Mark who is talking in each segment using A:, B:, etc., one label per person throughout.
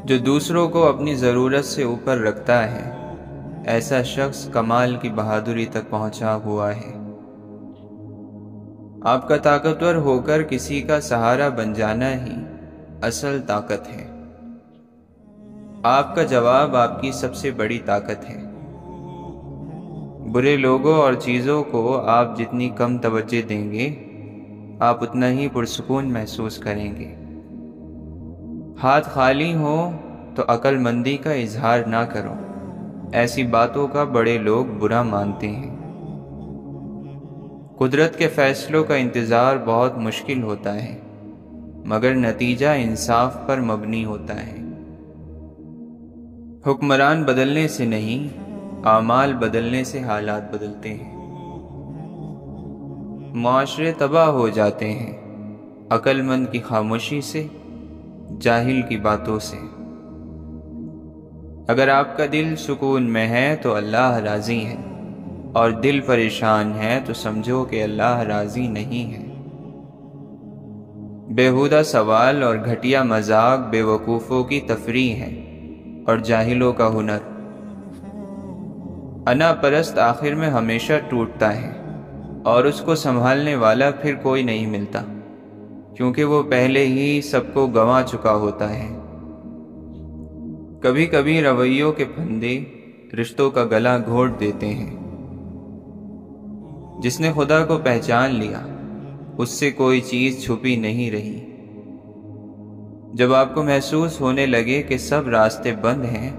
A: جو دوسروں کو اپنی ضرورت سے اوپر رکھتا ہے، ایسا شخص کمال کی بہادری تک پہنچا ہوا ہے۔ آپ کا طاقتور ہو کر کسی کا سہارا بن جانا ہی اصل طاقت ہے۔ آپ کا جواب آپ کی سب سے بڑی طاقت ہے۔ برے لوگوں اور چیزوں کو آپ جتنی کم توجہ دیں گے، آپ اتنا ہی پرسکون محسوس کریں گے۔ ہاتھ خالی ہو تو عقل مندی کا اظہار نہ کرو، ایسی باتوں کا بڑے لوگ برا مانتے ہیں۔ قدرت کے فیصلوں کا انتظار بہت مشکل ہوتا ہے، مگر نتیجہ انصاف پر مبنی ہوتا ہے۔ حکمران بدلنے سے نہیں، اعمال بدلنے سے حالات بدلتے ہیں۔ معاشرے تباہ ہو جاتے ہیں عقل مند کی خاموشی سے، جاہل کی باتوں سے۔ اگر آپ کا دل سکون میں ہے تو اللہ راضی ہے، اور دل پریشان ہے تو سمجھو کہ اللہ راضی نہیں ہے۔ بیہودہ سوال اور گھٹیا مذاق بے وقوفوں کی تفریح ہے اور جاہلوں کا ہنر۔ انا پرست آخر میں ہمیشہ ٹوٹتا ہے، اور اس کو سنبھالنے والا پھر کوئی نہیں ملتا، کیونکہ وہ پہلے ہی سب کو گنوا چکا ہوتا ہے۔ کبھی کبھی رویوں کے پھندے رشتوں کا گلا گھونٹ دیتے ہیں۔ جس نے خدا کو پہچان لیا، اس سے کوئی چیز چھپی نہیں رہی۔ جب آپ کو محسوس ہونے لگے کہ سب راستے بند ہیں،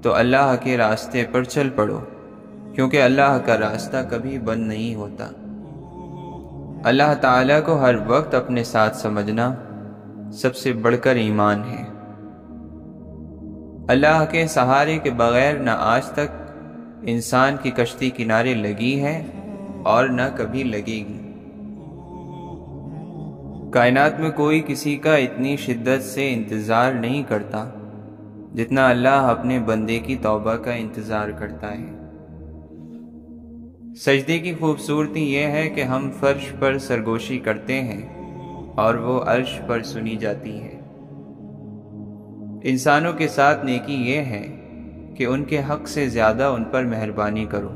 A: تو اللہ کے راستے پر چل پڑو، کیونکہ اللہ کا راستہ کبھی بند نہیں ہوتا۔ اللہ تعالیٰ کو ہر وقت اپنے ساتھ سمجھنا سب سے بڑھ کر ایمان ہے۔ اللہ کے سہارے کے بغیر نہ آج تک انسان کی کشتی کنارے لگی ہے اور نہ کبھی لگے گی۔ کائنات میں کوئی کسی کا اتنی شدت سے انتظار نہیں کرتا جتنا اللہ اپنے بندے کی توبہ کا انتظار کرتا ہے۔ سجدے کی خوبصورتی یہ ہے کہ ہم فرش پر سرگوشی کرتے ہیں اور وہ عرش پر سنی جاتی ہے۔ انسانوں کے ساتھ نیکی یہ ہے کہ ان کے حق سے زیادہ ان پر مہربانی کرو۔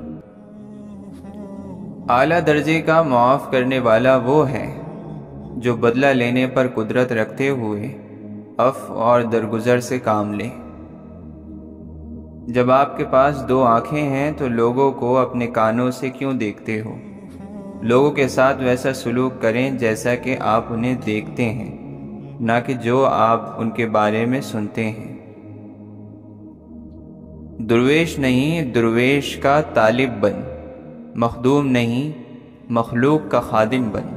A: اعلیٰ درجے کا معاف کرنے والا وہ ہے جو بدلہ لینے پر قدرت رکھتے ہوئے عفو اور درگزر سے کام لے۔ جب آپ کے پاس دو آنکھیں ہیں تو لوگوں کو اپنے کانوں سے کیوں دیکھتے ہو؟ لوگوں کے ساتھ ویسا سلوک کریں جیسا کہ آپ انہیں دیکھتے ہیں، نہ کہ جو آپ ان کے بارے میں سنتے ہیں۔ درویش نہیں، درویش کا طالب بن، مخدوم نہیں، مخلوق کا خادم بن۔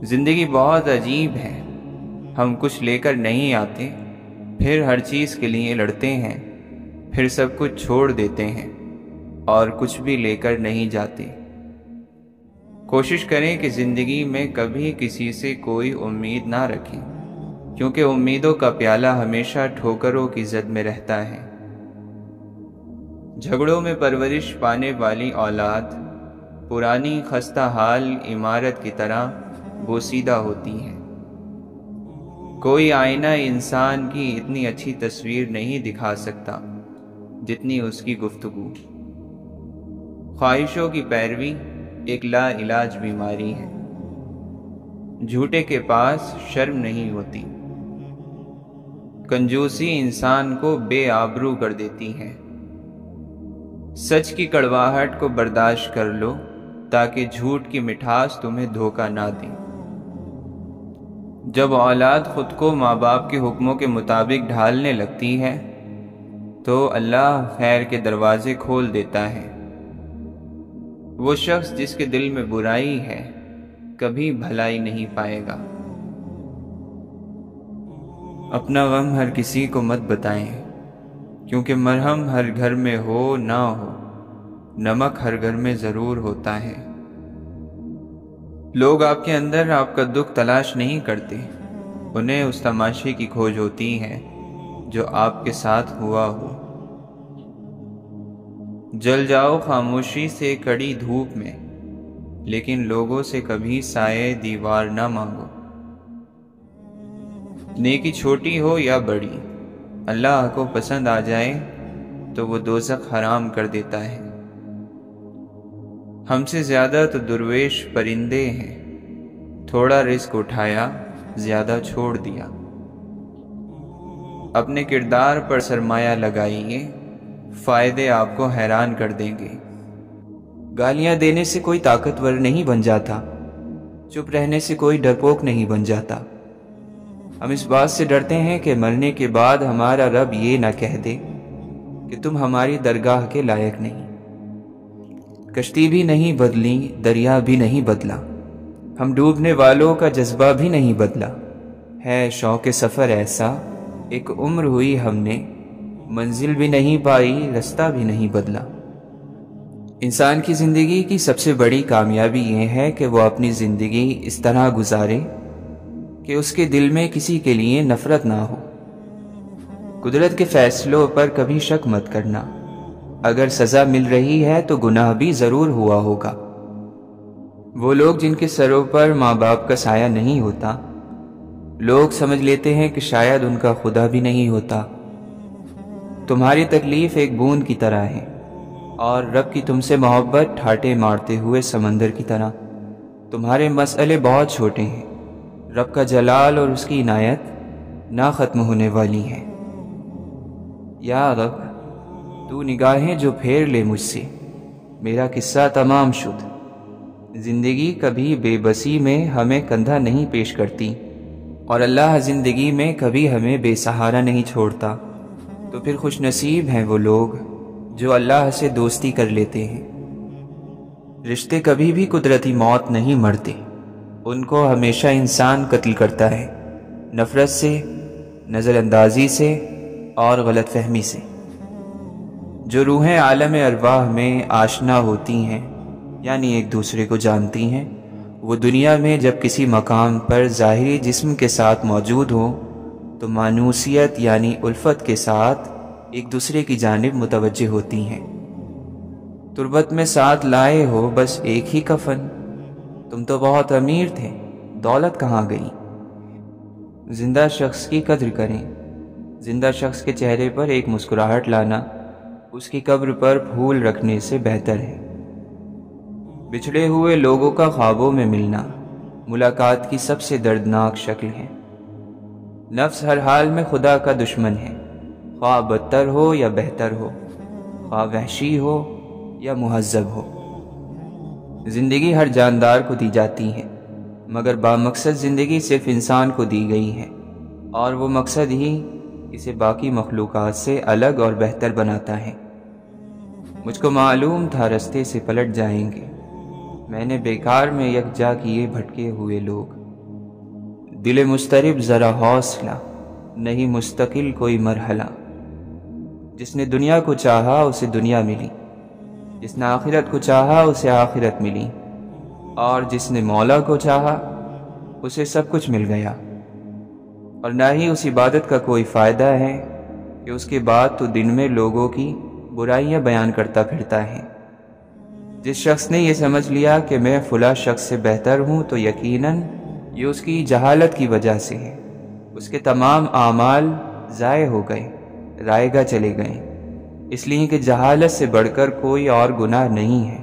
A: زندگی بہت عجیب ہے، ہم کچھ لے کر نہیں آتے، پھر ہر چیز کے لیے لڑتے ہیں، پھر سب کچھ چھوڑ دیتے ہیں اور کچھ بھی لے کر نہیں جاتے۔ کوشش کریں کہ زندگی میں کبھی کسی سے کوئی امید نہ رکھیں، کیونکہ امیدوں کا پیالہ ہمیشہ ٹھوکروں کی زد میں رہتا ہے۔ جھگڑوں میں پرورش پانے والی اولاد پرانی خستہ حال عمارت کی طرح بوسیدہ ہوتی ہے۔ کوئی آئینہ انسان کی اتنی اچھی تصویر نہیں دکھا سکتا جتنی اس کی گفتگو۔ خواہشوں کی پیروی ایک لا علاج بیماری ہے۔ جھوٹے کے پاس شرم نہیں ہوتی۔ کنجوسی انسان کو بے آبرو کر دیتی ہے۔ سچ کی کڑواہٹ کو برداشت کر لو تاکہ جھوٹ کی مٹھاس تمہیں دھوکہ نہ دے۔ جب اولاد خود کو ماں باپ کے حکموں کے مطابق ڈھالنے لگتی ہے تو اللہ خیر کے دروازے کھول دیتا ہے۔ وہ شخص جس کے دل میں برائی ہے کبھی بھلائی نہیں پائے گا۔ اپنا غم ہر کسی کو مت بتائیں، کیونکہ مرہم ہر گھر میں ہو نہ ہو، نمک ہر گھر میں ضرور ہوتا ہے۔ لوگ آپ کے اندر آپ کا دکھ تلاش نہیں کرتے، انہیں اس تماشے کی کھوج ہوتی ہے جو آپ کے ساتھ ہوا ہو۔ جل جاؤ خاموشی سے کڑی دھوپ میں، لیکن لوگوں سے کبھی سائے دیوار نہ مانگو۔ نیکی چھوٹی ہو یا بڑی، اللہ کو پسند آ جائے تو وہ دوزخ حرام کر دیتا ہے۔ ہم سے زیادہ تو درویش پرندے ہیں، تھوڑا رزق اٹھایا زیادہ چھوڑ دیا۔ اپنے کردار پر سرمایہ لگائیے، فائدے آپ کو حیران کر دیں گے۔
B: گالیاں دینے سے کوئی طاقتور نہیں بن جاتا، چپ رہنے سے کوئی ڈرپوک نہیں بن جاتا۔ ہم اس بات سے ڈرتے ہیں کہ مرنے کے بعد ہمارا رب یہ نہ کہہ دے کہ تم ہماری درگاہ کے لائق نہیں۔ کشتی بھی نہیں بدلی، دریا بھی نہیں بدلا، ہم ڈوبنے والوں کا جذبہ بھی نہیں بدلا۔ ہے شوق سفر ایسا، ایک عمر ہوئی ہم نے، منزل بھی نہیں پائی، رستہ بھی نہیں بدلا۔ انسان کی زندگی کی سب سے بڑی کامیابی یہ ہے کہ وہ اپنی زندگی اس طرح گزارے کہ اس کے دل میں کسی کے لیے نفرت نہ ہو۔ قدرت کے فیصلوں پر کبھی شک مت کرنا، اگر سزا مل رہی ہے تو گناہ بھی ضرور ہوا ہوگا۔ وہ لوگ جن کے سروں پر ماں باپ کا سایہ نہیں ہوتا، لوگ سمجھ لیتے ہیں کہ شاید ان کا خدا بھی نہیں ہوتا۔ تمہاری تکلیف ایک بوند کی طرح ہے اور رب کی تم سے محبت ٹھاٹے مارتے ہوئے سمندر کی طرح۔ تمہارے مسئلے بہت چھوٹے ہیں، رب کا جلال اور اس کی عنایت نہ ختم ہونے والی ہے۔ یا رب، تو نگاہیں جو پھیر لے مجھ سے، میرا قصہ تمام شد۔ زندگی کبھی بے بسی میں ہمیں کندھا نہیں پیش کرتی، اور اللہ زندگی میں کبھی ہمیں بے سہارا نہیں چھوڑتا۔ تو پھر خوش نصیب ہیں وہ لوگ جو اللہ سے دوستی کر لیتے ہیں۔ رشتے کبھی بھی قدرتی موت نہیں مرتے، ان کو ہمیشہ انسان قتل کرتا ہے، نفرت سے، نظر اندازی سے اور غلط فہمی سے۔ جو روحیں عالم ارواح میں آشنا ہوتی ہیں، یعنی ایک دوسرے کو جانتی ہیں، وہ دنیا میں جب کسی مقام پر ظاہری جسم کے ساتھ موجود ہوں تو مانوسیت یعنی الفت کے ساتھ ایک دوسرے کی جانب متوجہ ہوتی ہیں۔ تربت میں ساتھ لائے ہو بس ایک ہی کفن، تم تو بہت امیر تھے، دولت کہاں گئی؟ زندہ شخص کی قدر کریں، زندہ شخص کے چہرے پر ایک مسکراہٹ لانا اس کی قبر پر پھول رکھنے سے بہتر ہے۔ بچھڑے ہوئے لوگوں کا خوابوں میں ملنا ملاقات کی سب سے دردناک شکل ہے۔ نفس ہر حال میں خدا کا دشمن ہے، خواہ بدتر ہو یا بہتر ہو، خواہ وحشی ہو یا مہذب ہو۔ زندگی ہر جاندار کو دی جاتی ہے، مگر بامقصد زندگی صرف انسان کو دی گئی ہے، اور وہ مقصد ہی اسے باقی مخلوقات سے الگ اور بہتر بناتا ہے۔ مجھ کو معلوم تھا رستے سے پلٹ جائیں گے، میں نے بیکار میں یکجا کیے بھٹکے ہوئے لوگ۔ دل مضطرب ذرا حوصلہ، نہیں مستقل کوئی مرحلہ۔ جس نے دنیا کو چاہا اسے دنیا ملی، جس نے آخرت کو چاہا اسے آخرت ملی، اور جس نے مولا کو چاہا اسے سب کچھ مل گیا۔ اور نہ ہی اس عبادت کا کوئی فائدہ ہے کہ اس کے بعد تو دن میں لوگوں کی برائیاں بیان کرتا پھرتا ہے۔ جس شخص نے یہ سمجھ لیا کہ میں فلاں شخص سے بہتر ہوں تو یقیناً یہ اس کی جہالت کی وجہ سے ہے۔ اس کے تمام اعمال ضائع ہو گئے، رائے گاہ چلے گئے، اس لیے کہ جہالت سے بڑھ کر کوئی اور گناہ نہیں ہے۔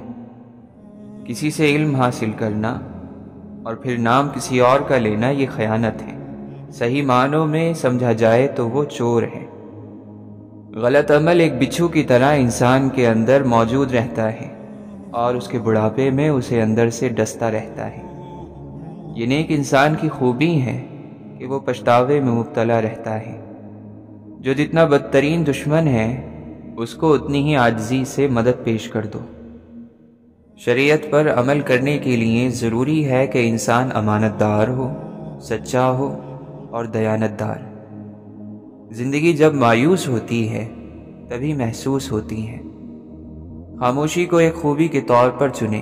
B: کسی سے علم حاصل کرنا اور پھر نام کسی اور کا لینا یہ خیانت ہے۔ صحیح معنوں میں سمجھا جائے تو وہ چور ہے۔ غلط عمل ایک بچھو کی طرح انسان کے اندر موجود رہتا ہے اور اس کے بڑھاپے میں اسے اندر سے ڈستا رہتا ہے۔ یہ نیک انسان کی خوبی ہے کہ وہ پچھتاوے میں مبتلا رہتا ہے۔ جو جتنا بدترین دشمن ہے اس کو اتنی ہی عاجزی سے مدد پیش کر دو۔ شریعت پر عمل کرنے کے لیے ضروری ہے کہ انسان امانت دار ہو، سچا ہو اور دیانت دار۔ زندگی جب مایوس ہوتی ہے تبھی محسوس ہوتی ہے۔ خاموشی کو ایک خوبی کے طور پر چنیں،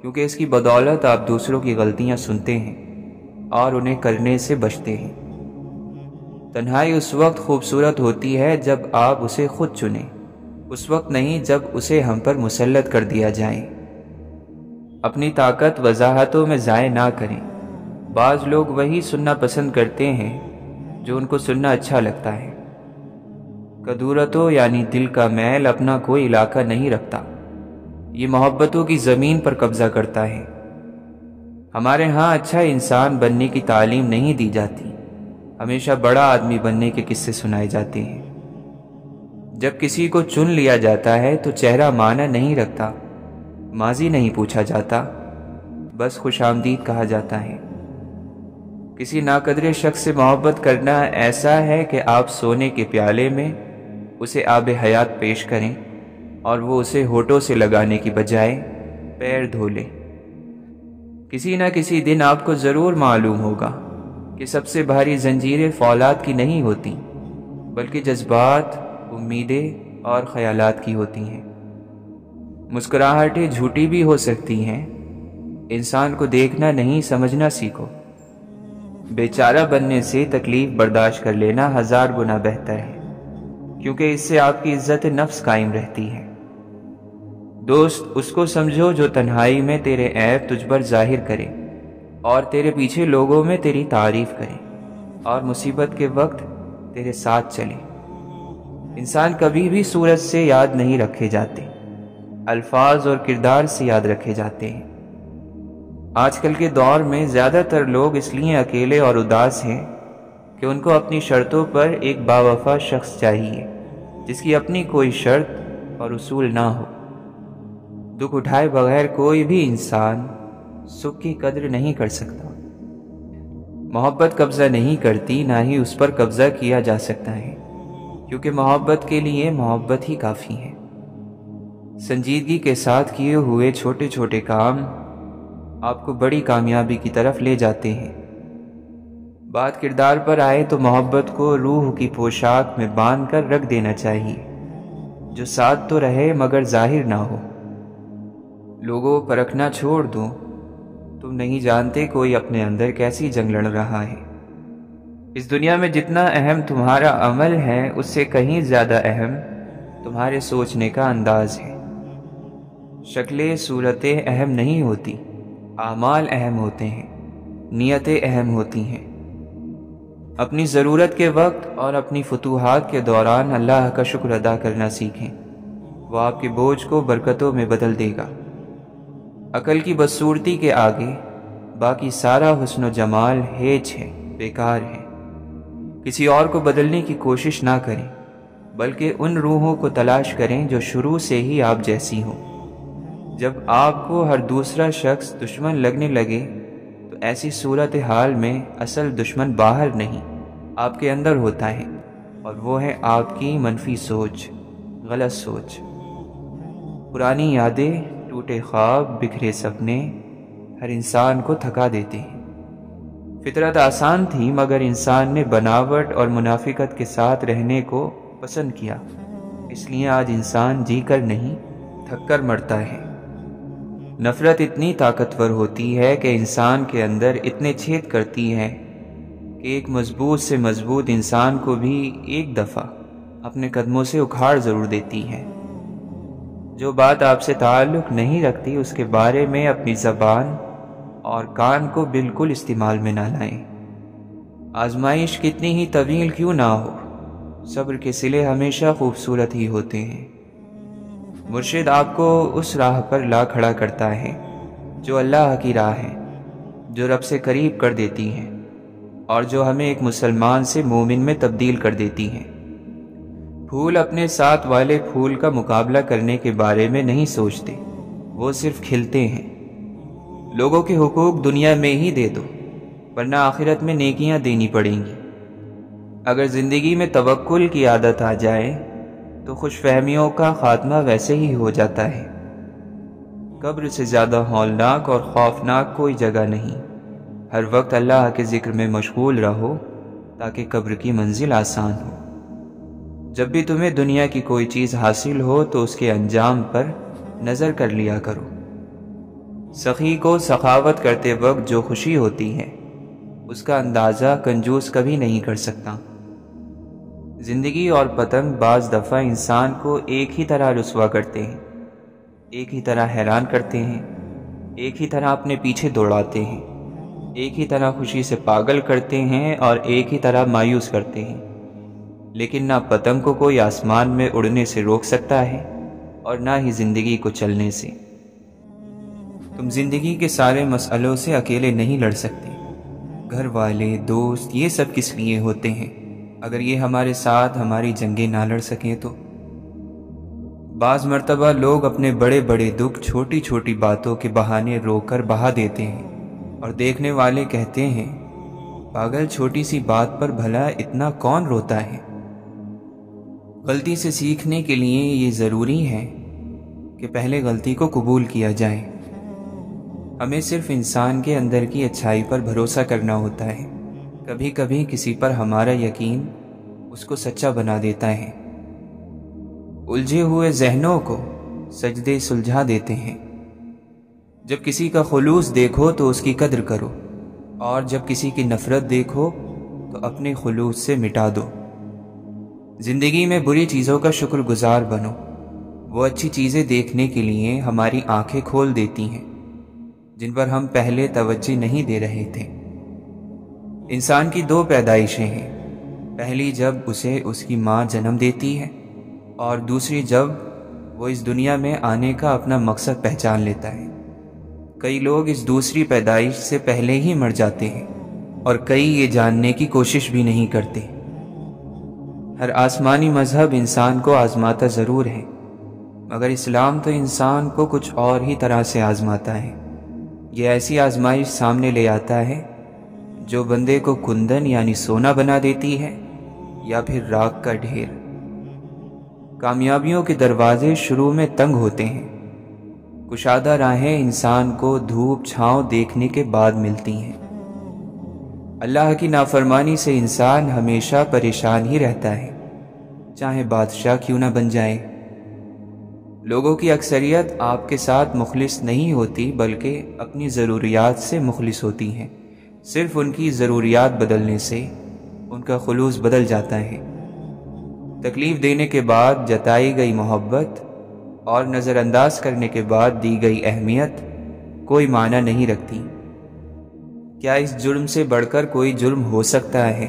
B: کیونکہ اس کی بدولت آپ دوسروں کی غلطیاں سنتے ہیں اور انہیں کرنے سے بچتے ہیں۔ تنہائی اس وقت خوبصورت ہوتی ہے جب آپ اسے خود چنیں، اس وقت نہیں جب اسے ہم پر مسلط کر دیا جائے۔ اپنی طاقت وضاحتوں میں ضائع نہ کریں۔ بعض لوگ وہی سننا پسند کرتے ہیں جو ان کو سننا اچھا لگتا ہے۔ کدورتوں یعنی دل کا میل اپنا کوئی علاقہ نہیں رکھتا، یہ محبتوں کی زمین پر قبضہ کرتا ہے۔ ہمارے ہاں اچھا انسان بننے کی تعلیم نہیں دی جاتی، ہمیشہ بڑا آدمی بننے کے قصے سنائے جاتے ہیں۔ جب کسی کو چن لیا جاتا ہے تو چہرہ معنی نہیں رکھتا، ماضی نہیں پوچھا جاتا، بس خوش آمدید کہا جاتا ہے۔ کسی ناقدر شخص سے محبت کرنا ایسا ہے کہ آپ سونے کے پیالے میں اسے آب حیات پیش کریں اور وہ اسے ہونٹوں سے لگانے کی بجائے پیر دھو لے۔ کسی نہ کسی دن آپ کو ضرور معلوم ہوگا کہ سب سے بھاری زنجیریں فولاد کی نہیں ہوتی، بلکہ جذبات، امیدیں اور خیالات کی ہوتی ہیں۔ مسکراہٹیں جھوٹی بھی ہو سکتی ہیں، انسان کو دیکھنا نہیں سمجھنا سیکھو۔ بیچارہ بننے سے تکلیف برداشت کر لینا 1000 گنا بہتر ہے، کیونکہ اس سے آپ کی عزت نفس قائم رہتی ہے۔ دوست اس کو سمجھو جو تنہائی میں تیرے عیب تجھ پر ظاہر کرے اور تیرے پیچھے لوگوں میں تیری تعریف کرے اور مصیبت کے وقت تیرے ساتھ چلے۔ انسان کبھی بھی صورت سے یاد نہیں رکھے جاتے، الفاظ اور کردار سے یاد رکھے جاتے ہیں۔ آج کل کے دور میں زیادہ تر لوگ اس لیے اکیلے اور اداس ہیں کہ ان کو اپنی شرطوں پر ایک باوفا شخص چاہیے، جس کی اپنی کوئی شرط اور اصول نہ ہو۔ دکھ اٹھائے بغیر کوئی بھی انسان سکھ کی قدر نہیں کر سکتا۔ محبت قبضہ نہیں کرتی، نہ ہی اس پر قبضہ کیا جا سکتا ہے، کیونکہ محبت کے لیے محبت ہی کافی ہے۔ سنجیدگی کے ساتھ کیے ہوئے چھوٹے چھوٹے کام آپ کو بڑی کامیابی کی طرف لے جاتے ہیں۔ بات کردار پر آئے تو محبت کو روح کی پوشاک میں باندھ کر رکھ دینا چاہیے، جو ساتھ تو رہے مگر ظاہر نہ ہو۔ لوگوں پرکھنا چھوڑ دو، تم نہیں جانتے کوئی اپنے اندر کیسی جنگ لڑ رہا ہے۔ اس دنیا میں جتنا اہم تمہارا عمل ہے، اس سے کہیں زیادہ اہم تمہارے سوچنے کا انداز ہے۔ شکلیں صورتیں اہم نہیں ہوتی، اعمال اہم ہوتے ہیں، نیتیں اہم ہوتی ہیں۔ اپنی ضرورت کے وقت اور اپنی فتوحات کے دوران اللہ کا شکر ادا کرنا سیکھیں، وہ آپ کے بوجھ کو برکتوں میں بدل دے گا۔ عقل کی بدصورتی کے آگے باقی سارا حسن و جمال ہیچ ہے، بیکار ہے۔ کسی اور کو بدلنے کی کوشش نہ کریں، بلکہ ان روحوں کو تلاش کریں جو شروع سے ہی آپ جیسی ہوں۔ جب آپ کو ہر دوسرا شخص دشمن لگنے لگے تو ایسی صورتحال میں اصل دشمن باہر نہیں، آپ کے اندر ہوتا ہے، اور وہ ہے آپ کی منفی سوچ، غلط سوچ۔ پرانی یادیں، ٹوٹے خواب، بکھرے سپنے ہر انسان کو تھکا دیتے ہیں۔ فطرت آسان تھی، مگر انسان نے بناوٹ اور منافقت کے ساتھ رہنے کو پسند کیا، اس لیے آج انسان جی کر نہیں تھک کر مرتا ہے۔ نفرت اتنی طاقتور ہوتی ہے کہ انسان کے اندر اتنے چھید کرتی ہے کہ ایک مضبوط سے مضبوط انسان کو بھی ایک دفعہ اپنے قدموں سے اکھاڑ ضرور دیتی ہے۔ جو بات آپ سے تعلق نہیں رکھتی، اس کے بارے میں اپنی زبان اور کان کو بالکل استعمال میں نہ لائیں۔ آزمائش کتنی ہی طویل کیوں نہ ہو، صبر کے صلے ہمیشہ خوبصورت ہی ہوتے ہیں۔ مرشد آپ کو اس راہ پر لا کھڑا کرتا ہے جو اللہ کی راہ ہے، جو رب سے قریب کر دیتی ہے اور جو ہمیں ایک مسلمان سے مومن میں تبدیل کر دیتی ہے۔ پھول اپنے ساتھ والے پھول کا مقابلہ کرنے کے بارے میں نہیں سوچتے، وہ صرف کھلتے ہیں۔ لوگوں کے حقوق دنیا میں ہی دے دو، ورنہ آخرت میں نیکیاں دینی پڑیں گی۔ اگر زندگی میں توکل کی عادت آ جائے تو خوش فہمیوں کا خاتمہ ویسے ہی ہو جاتا ہے۔ قبر سے زیادہ ہولناک اور خوفناک کوئی جگہ نہیں۔ ہر وقت اللہ کے ذکر میں مشغول رہو تاکہ قبر کی منزل آسان ہو۔ جب بھی تمہیں دنیا کی کوئی چیز حاصل ہو تو اس کے انجام پر نظر کر لیا کرو۔ سخی کو سخاوت کرتے وقت جو خوشی ہوتی ہے، اس کا اندازہ کنجوس کبھی نہیں کر سکتا۔ زندگی اور پتنگ بعض دفعہ انسان کو ایک ہی طرح رسوا کرتے ہیں، ایک ہی طرح حیران کرتے ہیں، ایک ہی طرح اپنے پیچھے دوڑاتے ہیں، ایک ہی طرح خوشی سے پاگل کرتے ہیں اور ایک ہی طرح مایوس کرتے ہیں، لیکن نہ پتنگ کو کوئی آسمان میں اڑنے سے روک سکتا ہے اور نہ ہی زندگی کو چلنے سے۔ تم زندگی کے سارے مسئلوں سے اکیلے نہیں لڑ سکتے۔ گھر والے، دوست، یہ سب کس لیے ہوتے ہیں؟ اگر یہ ہمارے ساتھ ہماری جنگیں نہ لڑ سکیں تو؟ بعض مرتبہ لوگ اپنے بڑے بڑے دکھ چھوٹی چھوٹی باتوں کے بہانے رو کر بہا دیتے ہیں، اور دیکھنے والے کہتے ہیں، پاگل، چھوٹی سی بات پر بھلا اتنا کون روتا ہے؟ غلطی سے سیکھنے کے لیے یہ ضروری ہے کہ پہلے غلطی کو قبول کیا جائے۔ ہمیں صرف انسان کے اندر کی اچھائی پر بھروسہ کرنا ہوتا ہے۔ کبھی کبھی کسی پر ہمارا یقین اس کو سچا بنا دیتا ہے۔ الجھے ہوئے ذہنوں کو سجدے سلجھا دیتے ہیں۔ جب کسی کا خلوص دیکھو تو اس کی قدر کرو، اور جب کسی کی نفرت دیکھو تو اپنے خلوص سے مٹا دو۔ زندگی میں بری چیزوں کا شکر گزار بنو، وہ اچھی چیزیں دیکھنے کے لیے ہماری آنکھیں کھول دیتی ہیں جن پر ہم پہلے توجہ نہیں دے رہے تھے۔ انسان کی دو پیدائشیں ہیں، پہلی جب اسے اس کی ماں جنم دیتی ہے، اور دوسری جب وہ اس دنیا میں آنے کا اپنا مقصد پہچان لیتا ہے۔ کئی لوگ اس دوسری پیدائش سے پہلے ہی مر جاتے ہیں، اور کئی یہ جاننے کی کوشش بھی نہیں کرتے۔ ہر آسمانی مذہب انسان کو آزماتا ضرور ہے، مگر اسلام تو انسان کو کچھ اور ہی طرح سے آزماتا ہے۔ یہ ایسی آزمائش سامنے لے آتا ہے جو بندے کو کندن یعنی سونا بنا دیتی ہے، یا پھر راکھ کا ڈھیر۔ کامیابیوں کے دروازے شروع میں تنگ ہوتے ہیں، کشادہ راہیں انسان کو دھوپ چھاؤں دیکھنے کے بعد ملتی ہیں۔ اللہ کی نافرمانی سے انسان ہمیشہ پریشان ہی رہتا ہے، چاہے بادشاہ کیوں نہ بن جائے۔ لوگوں کی اکثریت آپ کے ساتھ مخلص نہیں ہوتی، بلکہ اپنی ضروریات سے مخلص ہوتی ہیں۔ صرف ان کی ضروریات بدلنے سے ان کا خلوص بدل جاتا ہے۔ تکلیف دینے کے بعد جتائی گئی محبت اور نظر انداز کرنے کے بعد دی گئی اہمیت کوئی معنی نہیں رکھتی۔ کیا اس جرم سے بڑھ کر کوئی جرم ہو سکتا ہے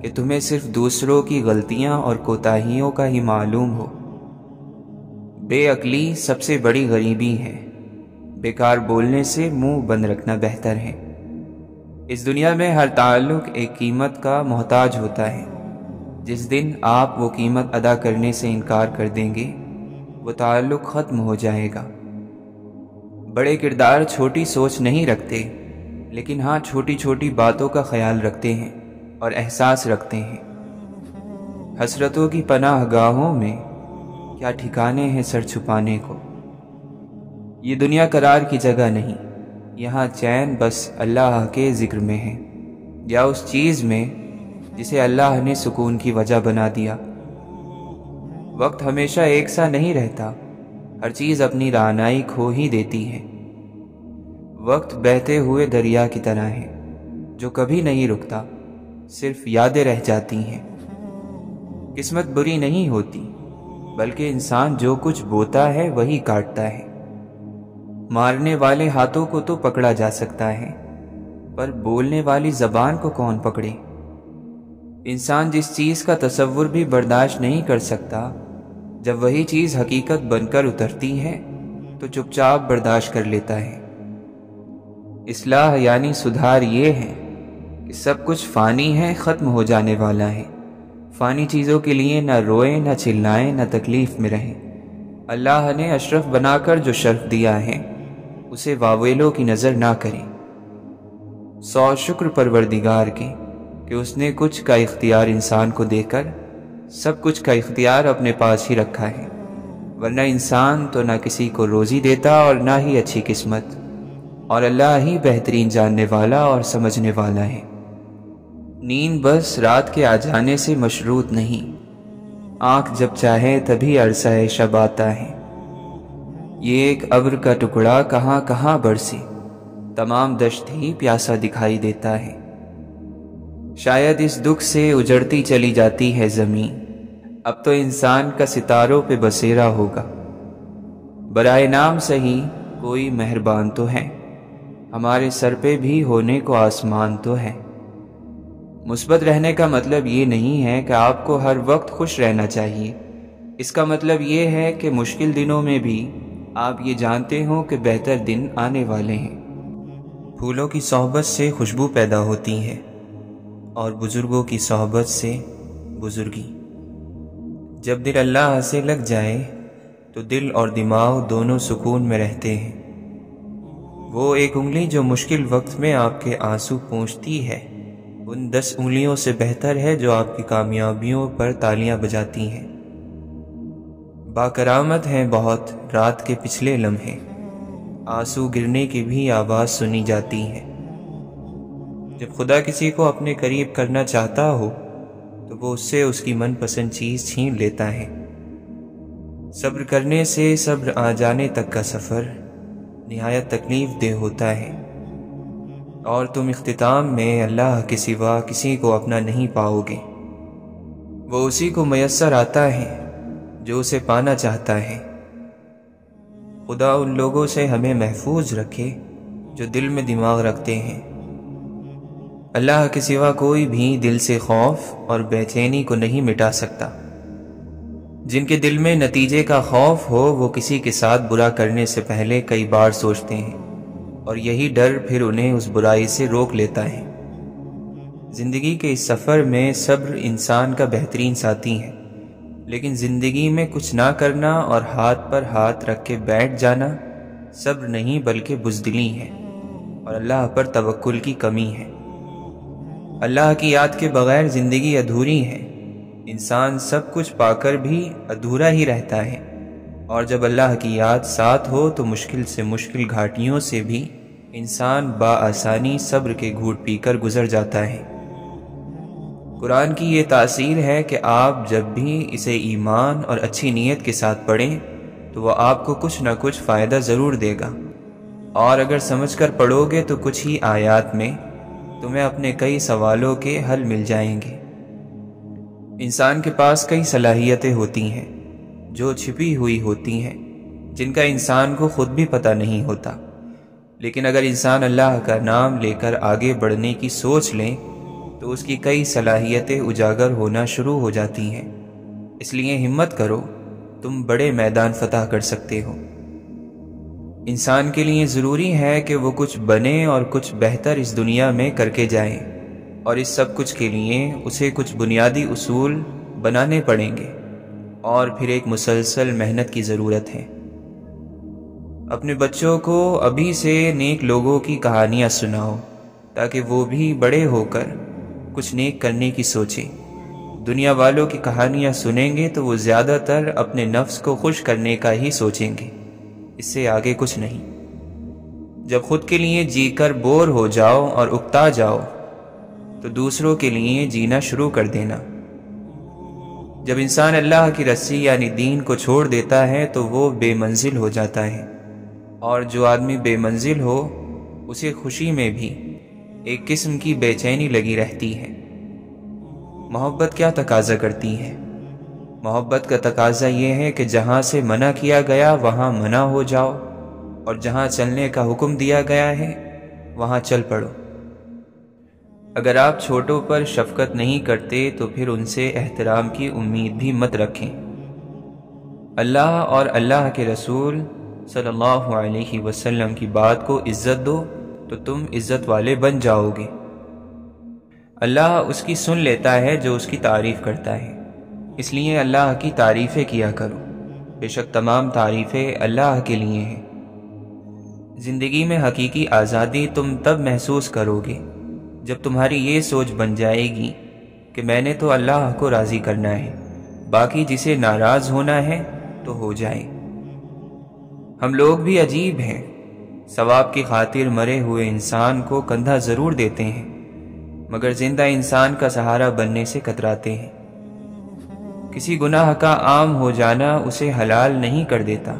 B: کہ تمہیں صرف دوسروں کی غلطیاں اور کوتاہیوں کا ہی معلوم ہو؟ بے عقلی سب سے بڑی غریبی ہے، بیکار بولنے سے منہ بند رکھنا بہتر ہے۔ اس دنیا میں ہر تعلق ایک قیمت کا محتاج ہوتا ہے۔ جس دن آپ وہ قیمت ادا کرنے سے انکار کر دیں گے، وہ تعلق ختم ہو جائے گا۔ بڑے کردار چھوٹی سوچ نہیں رکھتے، لیکن ہاں چھوٹی چھوٹی باتوں کا خیال رکھتے ہیں اور احساس رکھتے ہیں۔ حسرتوں کی پناہ گاہوں میں کیا ٹھکانے ہیں سر چھپانے کو۔ یہ دنیا قرار کی جگہ نہیں، یہاں چین بس اللہ کے ذکر میں ہے، یا اس چیز میں جسے اللہ نے سکون کی وجہ بنا دیا۔ وقت ہمیشہ ایک سا نہیں رہتا، ہر چیز اپنی رعنائی کھو ہی دیتی ہے۔ وقت بہتے ہوئے دریا کی طرح ہے جو کبھی نہیں رکتا، صرف یادیں رہ جاتی ہیں۔ قسمت بری نہیں ہوتی، بلکہ انسان جو کچھ بوتا ہے وہی کاٹتا ہے۔ مارنے والے ہاتھوں کو تو پکڑا جا سکتا ہے، پر بولنے والی زبان کو کون پکڑے؟ انسان جس چیز کا تصور بھی برداشت نہیں کر سکتا، جب وہی چیز حقیقت بن کر اترتی ہے تو چپ چاپ برداشت کر لیتا ہے۔ اصلاح یعنی سدھار یہ ہے کہ سب کچھ فانی ہے، ختم ہو جانے والا ہے۔ فانی چیزوں کے لیے نہ روئیں، نہ چلائیں، نہ تکلیف میں رہیں۔ اللہ نے اشرف بنا کر جو شرف دیا ہے اسے واویلوں کی نظر نہ کریں۔ 100 شکر پروردگار کے کہ اس نے کچھ کا اختیار انسان کو دے کر سب کچھ کا اختیار اپنے پاس ہی رکھا ہے، ورنہ انسان تو نہ کسی کو روزی دیتا اور نہ ہی اچھی قسمت، اور اللہ ہی بہترین جاننے والا اور سمجھنے والا ہے۔ نیند بس رات کے آ جانے سے مشروط نہیں، آنکھ جب چاہے تبھی عرصہ شب آتا ہے۔ یہ ایک ابر کا ٹکڑا کہاں کہاں برسے، تمام دشت ہی پیاسا دکھائی دیتا ہے۔ شاید اس دکھ سے اجڑتی چلی جاتی ہے زمین، اب تو انسان کا ستاروں پہ بسیرا ہوگا۔ برائے نام سہی کوئی مہربان تو ہے، ہمارے سر پہ بھی ہونے کو آسمان تو ہے۔ مثبت رہنے کا مطلب یہ نہیں ہے کہ آپ کو ہر وقت خوش رہنا چاہیے، اس کا مطلب یہ ہے کہ مشکل دنوں میں بھی آپ یہ جانتے ہوں کہ بہتر دن آنے والے ہیں۔ پھولوں کی صحبت سے خوشبو پیدا ہوتی ہے اور بزرگوں کی صحبت سے بزرگی۔ جب دل اللہ سے لگ جائے تو دل اور دماغ دونوں سکون میں رہتے ہیں۔ وہ ایک انگلی جو مشکل وقت میں آپ کے آنسو پونچھتی ہے ان 10 انگلیوں سے بہتر ہے جو آپ کی کامیابیوں پر تالیاں بجاتی ہیں۔ باکرامت ہیں بہت رات کے پچھلے لمحے، آنسو گرنے کی بھی آواز سنی جاتی ہے۔ جب خدا کسی کو اپنے قریب کرنا چاہتا ہو تو وہ اس سے اس کی من پسند چیز چھین لیتا ہے۔ صبر کرنے سے صبر آ جانے تک کا سفر نہایت تکلیف دہ ہوتا ہے، اور تم اختتام میں اللہ کے سوا کسی کو اپنا نہیں پاؤ گے۔ وہ اسی کو میسر آتا ہے جو اسے پانا چاہتا ہے۔ خدا ان لوگوں سے ہمیں محفوظ رکھے جو دل میں دماغ رکھتے ہیں۔ اللہ کے سوا کوئی بھی دل سے خوف اور بے چینی کو نہیں مٹا سکتا۔ جن کے دل میں نتیجے کا خوف ہو وہ کسی کے ساتھ برا کرنے سے پہلے کئی بار سوچتے ہیں، اور یہی ڈر پھر انہیں اس برائی سے روک لیتا ہے۔ زندگی کے اس سفر میں صبر انسان کا بہترین ساتھی ہے، لیکن زندگی میں کچھ نہ کرنا اور ہاتھ پر ہاتھ رکھ کے بیٹھ جانا صبر نہیں بلکہ بزدلی ہے، اور اللہ پر توکل کی کمی ہے۔ اللہ کی یاد کے بغیر زندگی ادھوری ہے۔ انسان سب کچھ پا کر بھی ادھورا ہی رہتا ہے، اور جب اللہ کی یاد ساتھ ہو تو مشکل سے مشکل گھاٹیوں سے بھی انسان بآسانی صبر کے گھوٹ پی کر گزر جاتا ہے۔ قرآن کی یہ تاثیر ہے کہ آپ جب بھی اسے ایمان اور اچھی نیت کے ساتھ پڑھیں تو وہ آپ کو کچھ نہ کچھ فائدہ ضرور دے گا، اور اگر سمجھ کر پڑھو گے تو کچھ ہی آیات میں تمہیں اپنے کئی سوالوں کے حل مل جائیں گے۔ انسان کے پاس کئی صلاحیتیں ہوتی ہیں جو چھپی ہوئی ہوتی ہیں، جن کا انسان کو خود بھی پتہ نہیں ہوتا، لیکن اگر انسان اللہ کا نام لے کر آگے بڑھنے کی سوچ لیں تو اس کی کئی صلاحیتیں اجاگر ہونا شروع ہو جاتی ہیں۔ اس لیے ہمت کرو، تم بڑے میدان فتح کر سکتے ہو۔ انسان کے لیے ضروری ہے کہ وہ کچھ بنے اور کچھ بہتر اس دنیا میں کر کے جائے، اور اس سب کچھ کے لیے اسے کچھ بنیادی اصول بنانے پڑیں گے، اور پھر ایک مسلسل محنت کی ضرورت ہے۔ اپنے بچوں کو ابھی سے نیک لوگوں کی کہانیاں سناؤ تاکہ وہ بھی بڑے ہو کر کچھ نیک کرنے کی سوچیں۔ دنیا والوں کی کہانیاں سنیں گے تو وہ زیادہ تر اپنے نفس کو خوش کرنے کا ہی سوچیں گے، اس سے آگے کچھ نہیں۔ جب خود کے لیے جی کر بور ہو جاؤ اور اکتا جاؤ تو دوسروں کے لیے جینا شروع کر دینا۔ جب انسان اللہ کی رسی یعنی دین کو چھوڑ دیتا ہے تو وہ بے منزل ہو جاتا ہے، اور جو آدمی بے منزل ہو اسے خوشی میں بھی ایک قسم کی بے چینی لگی رہتی ہے۔ محبت کیا تقاضا کرتی ہے؟ محبت کا تقاضا یہ ہے کہ جہاں سے منع کیا گیا وہاں منع ہو جاؤ، اور جہاں چلنے کا حکم دیا گیا ہے وہاں چل پڑو۔ اگر آپ چھوٹوں پر شفقت نہیں کرتے تو پھر ان سے احترام کی امید بھی مت رکھیں۔ اللہ اور اللہ کے رسول صلی اللہ علیہ وسلم کی بات کو عزت دو تو تم عزت والے بن جاؤ گے۔ اللہ اس کی سن لیتا ہے جو اس کی تعریف کرتا ہے، اس لیے اللہ کی تعریفیں کیا کرو، بے شک تمام تعریفیں اللہ کے لیے ہیں۔ زندگی میں حقیقی آزادی تم تب محسوس کرو گے جب تمہاری یہ سوچ بن جائے گی کہ میں نے تو اللہ کو راضی کرنا ہے، باقی جسے ناراض ہونا ہے تو ہو جائے۔ ہم لوگ بھی عجیب ہیں، ثواب کی خاطر مرے ہوئے انسان کو کندھا ضرور دیتے ہیں مگر زندہ انسان کا سہارا بننے سے کتراتے ہیں۔ کسی گناہ کا عام ہو جانا اسے حلال نہیں کر دیتا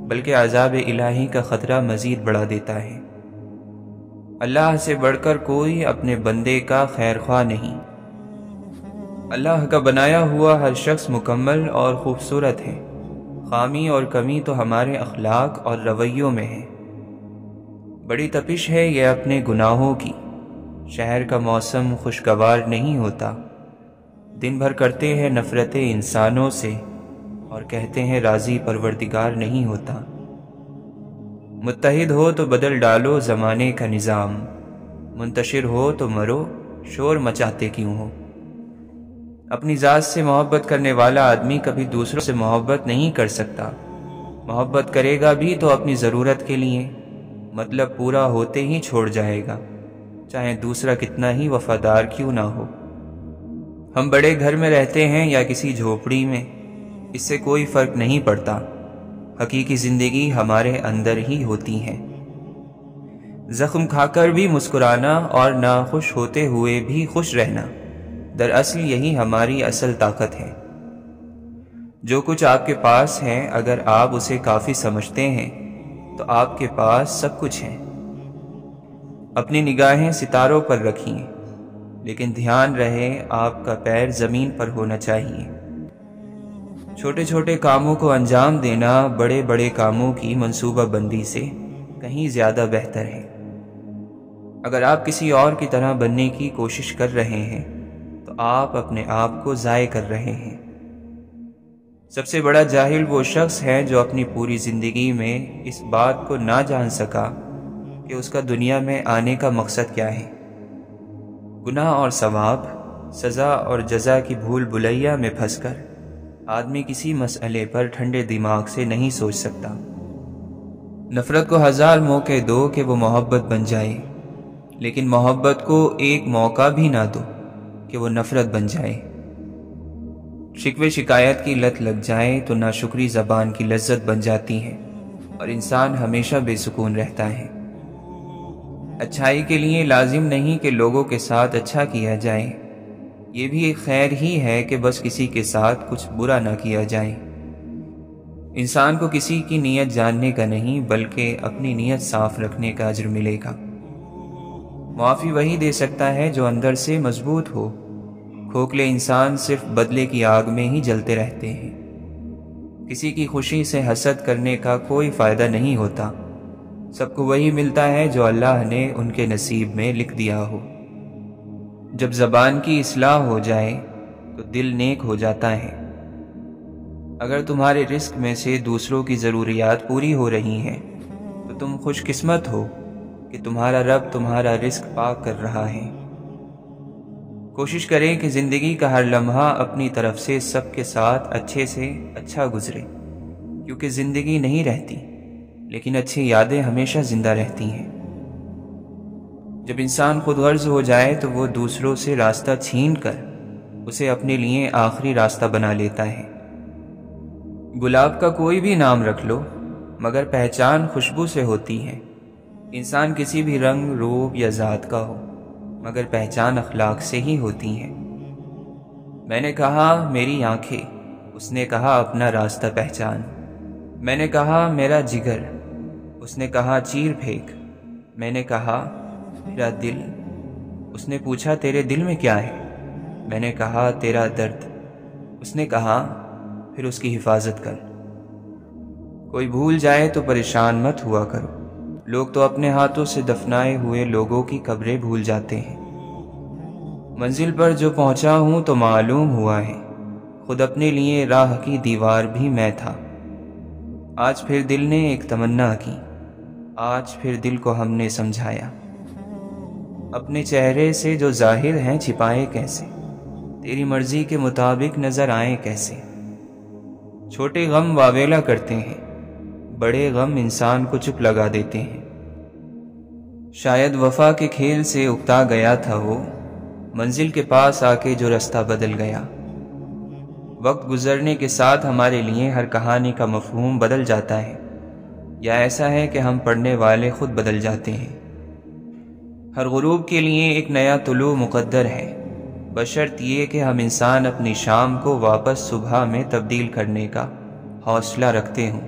B: بلکہ عذاب الہی کا خطرہ مزید بڑھا دیتا ہے۔ اللہ سے بڑھ کر کوئی اپنے بندے کا خیر خواہ نہیں۔ اللہ کا بنایا ہوا ہر شخص مکمل اور خوبصورت ہے، خامی اور کمی تو ہمارے اخلاق اور رویوں میں ہے۔ بڑی تپش ہے یہ اپنے گناہوں کی، شہر کا موسم خوشگوار نہیں ہوتا، دن بھر کرتے ہیں نفرتیں انسانوں سے اور کہتے ہیں راضی پروردگار نہیں ہوتا۔ متحد ہو تو بدل ڈالو زمانے کا نظام، منتشر ہو تو مرو شور مچاتے کیوں ہو۔ اپنی ذات سے محبت کرنے والا آدمی کبھی دوسروں سے محبت نہیں کر سکتا، محبت کرے گا بھی تو اپنی ضرورت کے لیے، مطلب پورا ہوتے ہی چھوڑ جائے گا، چاہے دوسرا کتنا ہی وفادار کیوں نہ ہو۔ ہم بڑے گھر میں رہتے ہیں یا کسی جھوپڑی میں، اس سے کوئی فرق نہیں پڑتا، حقیقی زندگی ہمارے اندر ہی ہوتی ہے۔ زخم کھا کر بھی مسکرانا اور ناخوش ہوتے ہوئے بھی خوش رہنا، دراصل یہی ہماری اصل طاقت ہے۔ جو کچھ آپ کے پاس ہے اگر آپ اسے کافی سمجھتے ہیں تو آپ کے پاس سب کچھ ہے۔ اپنی نگاہیں ستاروں پر رکھیں، لیکن دھیان رہے آپ کا پیر زمین پر ہونا چاہیے۔ چھوٹے چھوٹے کاموں کو انجام دینا بڑے بڑے کاموں کی منصوبہ بندی سے کہیں زیادہ بہتر ہے۔ اگر آپ کسی اور کی طرح بننے کی کوشش کر رہے ہیں تو آپ اپنے آپ کو ضائع کر رہے ہیں۔ سب سے بڑا جاہل وہ شخص ہے جو اپنی پوری زندگی میں اس بات کو نہ جان سکا کہ اس کا دنیا میں آنے کا مقصد کیا ہے۔ گناہ اور ثواب، سزا اور جزا کی بھول بھلیا میں پھنس کر آدمی کسی مسئلے پر ٹھنڈے دماغ سے نہیں سوچ سکتا۔ نفرت کو 1000 موقع دو کہ وہ محبت بن جائے، لیکن محبت کو ایک موقع بھی نہ دو کہ وہ نفرت بن جائے۔ شکوے شکایت کی لت لگ جائے تو ناشکری زبان کی لذت بن جاتی ہے اور انسان ہمیشہ بے سکون رہتا ہے۔ اچھائی کے لیے لازم نہیں کہ لوگوں کے ساتھ اچھا کیا جائے، یہ بھی ایک خیر ہی ہے کہ بس کسی کے ساتھ کچھ برا نہ کیا جائے۔ انسان کو کسی کی نیت جاننے کا نہیں بلکہ اپنی نیت صاف رکھنے کا اجر ملے گا۔ معافی وہی دے سکتا ہے جو اندر سے مضبوط ہو، کھوکھلے انسان صرف بدلے کی آگ میں ہی جلتے رہتے ہیں۔ کسی کی خوشی سے حسد کرنے کا کوئی فائدہ نہیں ہوتا، سب کو وہی ملتا ہے جو اللہ نے ان کے نصیب میں لکھ دیا ہو۔ جب زبان کی اصلاح ہو جائے تو دل نیک ہو جاتا ہے۔ اگر تمہارے رزق میں سے دوسروں کی ضروریات پوری ہو رہی ہیں تو تم خوش قسمت ہو کہ تمہارا رب تمہارا رزق پاک کر رہا ہے۔ کوشش کریں کہ زندگی کا ہر لمحہ اپنی طرف سے سب کے ساتھ اچھے سے اچھا گزرے، کیونکہ زندگی نہیں رہتی لیکن اچھی یادیں ہمیشہ زندہ رہتی ہیں۔ جب انسان خود غرض ہو جائے تو وہ دوسروں سے راستہ چھین کر اسے اپنے لیے آخری راستہ بنا لیتا ہے۔ گلاب کا کوئی بھی نام رکھ لو مگر پہچان خوشبو سے ہوتی ہے۔ انسان کسی بھی رنگ، روپ یا ذات کا ہو مگر پہچان اخلاق سے ہی ہوتی ہے۔ میں نے کہا میری آنکھیں، اس نے کہا اپنا راستہ پہچان۔ میں نے کہا میرا جگر، اس نے کہا چیر پھینک۔ میں نے کہا میرا دل، اس نے پوچھا تیرے دل میں کیا ہے؟ میں نے کہا تیرا درد، اس نے کہا پھر اس کی حفاظت کر۔ کوئی بھول جائے تو پریشان مت ہوا کرو، لوگ تو اپنے ہاتھوں سے دفنائے ہوئے لوگوں کی قبریں بھول جاتے ہیں۔ منزل پر جو پہنچا ہوں تو معلوم ہوا ہے، خود اپنے لیے راہ کی دیوار بھی میں تھا۔ آج پھر دل نے ایک تمنا کی، آج پھر دل کو ہم نے سمجھایا۔ اپنے چہرے سے جو ظاہر ہیں چھپائے کیسے، تیری مرضی کے مطابق نظر آئیں کیسے۔ چھوٹے غم واویلا کرتے ہیں، بڑے غم انسان کو چپ لگا دیتے ہیں۔ شاید وفا کے کھیل سے اکتا گیا تھا وہ، منزل کے پاس آ کے جو رستہ بدل گیا۔ وقت گزرنے کے ساتھ ہمارے لیے ہر کہانی کا مفہوم بدل جاتا ہے، یا ایسا ہے کہ ہم پڑھنے والے خود بدل جاتے ہیں۔ ہر غروب کے لیے ایک نیا طلوع مقدر ہے، بشرط یہ کہ ہم انسان اپنی شام کو واپس صبح میں تبدیل کرنے کا حوصلہ رکھتے ہوں۔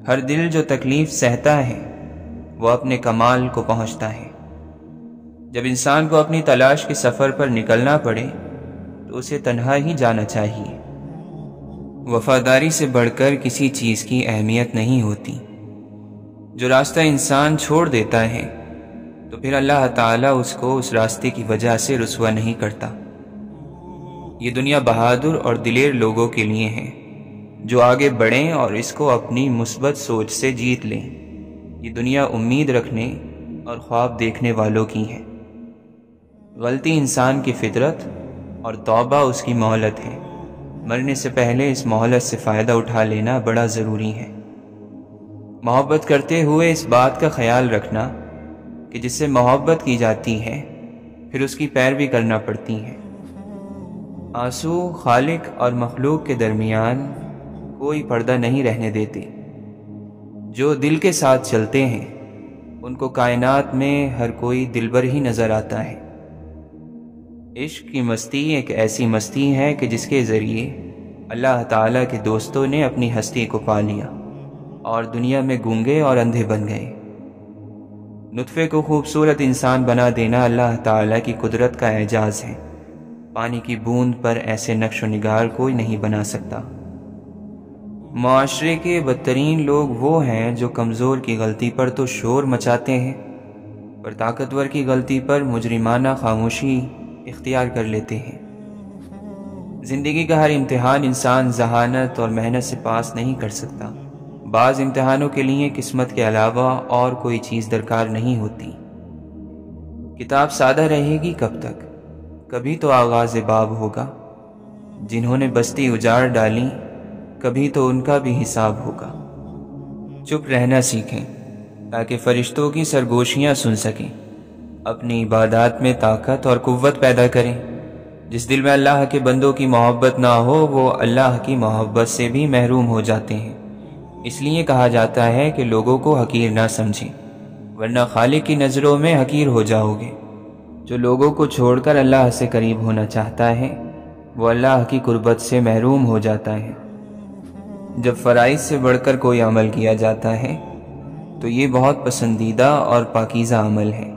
B: ہر دل جو تکلیف سہتا ہے وہ اپنے کمال کو پہنچتا ہے۔ جب انسان کو اپنی تلاش کے سفر پر نکلنا پڑے تو اسے تنہا ہی جانا چاہیے۔ وفاداری سے بڑھ کر کسی چیز کی اہمیت نہیں ہوتی۔ جو راستہ انسان چھوڑ دیتا ہے تو پھر اللہ تعالیٰ اس کو اس راستے کی وجہ سے رسوا نہیں کرتا۔ یہ دنیا بہادر اور دلیر لوگوں کے لیے ہے جو آگے بڑھیں اور اس کو اپنی مثبت سوچ سے جیت لیں۔ یہ دنیا امید رکھنے اور خواب دیکھنے والوں کی ہے۔ غلطی انسان کی فطرت اور توبہ اس کی مہلت ہے۔ مرنے سے پہلے اس مہلت سے فائدہ اٹھا لینا بڑا ضروری ہے۔ محبت کرتے ہوئے اس بات کا خیال رکھنا کہ جس سے محبت کی جاتی ہے پھر اس کی پیروی کرنا پڑتی ہے۔ آنسو خالق اور مخلوق کے درمیان کوئی پردہ نہیں رہنے دیتے۔ جو دل کے ساتھ چلتے ہیں ان کو کائنات میں ہر کوئی دلبر ہی نظر آتا ہے۔ عشق کی مستی ایک ایسی مستی ہے کہ جس کے ذریعے اللہ تعالیٰ کے دوستوں نے اپنی ہستی کو پا لیا اور دنیا میں گونگے اور اندھے بن گئے۔ نطفے کو خوبصورت انسان بنا دینا اللہ تعالیٰ کی قدرت کا اعجاز ہے۔ پانی کی بوند پر ایسے نقش و نگار کوئی نہیں بنا سکتا۔ معاشرے کے بدترین لوگ وہ ہیں جو کمزور کی غلطی پر تو شور مچاتے ہیں پر طاقتور کی غلطی پر مجرمانہ خاموشی اختیار کر لیتے ہیں۔ زندگی کا ہر امتحان انسان ذہانت اور محنت سے پاس نہیں کر سکتا۔ بعض امتحانوں کے لیے قسمت کے علاوہ اور کوئی چیز درکار نہیں ہوتی۔ کتاب سادہ رہے گی کب تک؟ کبھی تو آغاز باب ہوگا۔ جنہوں نے بستی اجاڑ ڈالی کبھی تو ان کا بھی حساب ہوگا۔ چپ رہنا سیکھیں تاکہ فرشتوں کی سرگوشیاں سن سکیں۔ اپنی عبادات میں طاقت اور قوت پیدا کریں۔ جس دل میں اللہ کے بندوں کی محبت نہ ہو وہ اللہ کی محبت سے بھی محروم ہو جاتے ہیں۔ اس لیے کہا جاتا ہے کہ لوگوں کو حقیر نہ سمجھیں ورنہ خالق کی نظروں میں حقیر ہو جاؤ گے۔ جو لوگوں کو چھوڑ کر اللہ سے قریب ہونا چاہتا ہے وہ اللہ کی قربت سے محروم ہو جاتا ہے۔ جب فرائض سے بڑھ کر کوئی عمل کیا جاتا ہے تو یہ بہت پسندیدہ اور پاکیزہ عمل ہے۔